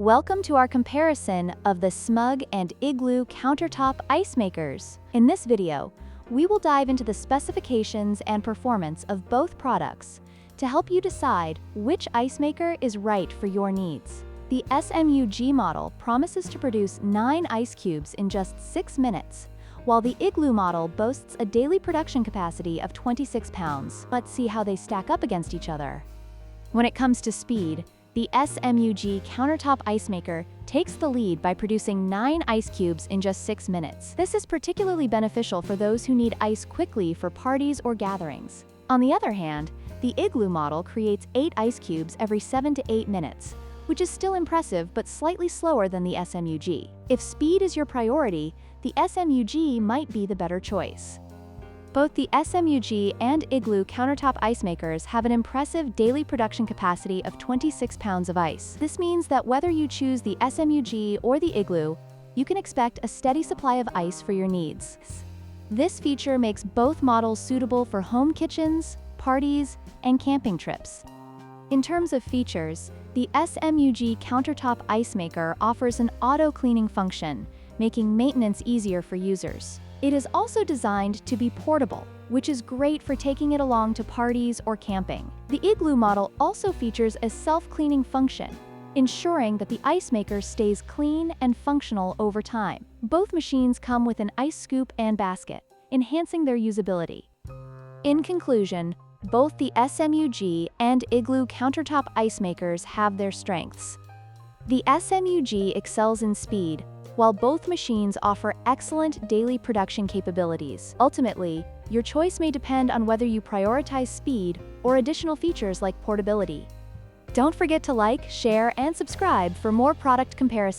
Welcome to our comparison of the Smug and Igloo countertop ice makers. In this video, we will dive into the specifications and performance of both products to help you decide which ice maker is right for your needs. The Smug model promises to produce 9 ice cubes in just 6 minutes, while the Igloo model boasts a daily production capacity of 26 pounds. Let's see how they stack up against each other. When it comes to speed, the Smug countertop ice maker takes the lead by producing 9 ice cubes in just 6 minutes. This is particularly beneficial for those who need ice quickly for parties or gatherings. On the other hand, the Igloo model creates 8 ice cubes every 7 to 8 minutes, which is still impressive but slightly slower than the Smug. If speed is your priority, the Smug might be the better choice. Both the Smug and Igloo countertop ice makers have an impressive daily production capacity of 26 pounds of ice. This means that whether you choose the Smug or the Igloo, you can expect a steady supply of ice for your needs. This feature makes both models suitable for home kitchens, parties, and camping trips. In terms of features, the Smug countertop ice maker offers an auto-cleaning function, making maintenance easier for users. It is also designed to be portable, which is great for taking it along to parties or camping. The Igloo model also features a self-cleaning function, ensuring that the ice maker stays clean and functional over time. Both machines come with an ice scoop and basket, enhancing their usability. In conclusion, both the Smug and Igloo countertop ice makers have their strengths. The Smug excels in speed, while both machines offer excellent daily production capabilities. Ultimately, your choice may depend on whether you prioritize speed or additional features like portability. Don't forget to like, share, and subscribe for more product comparisons.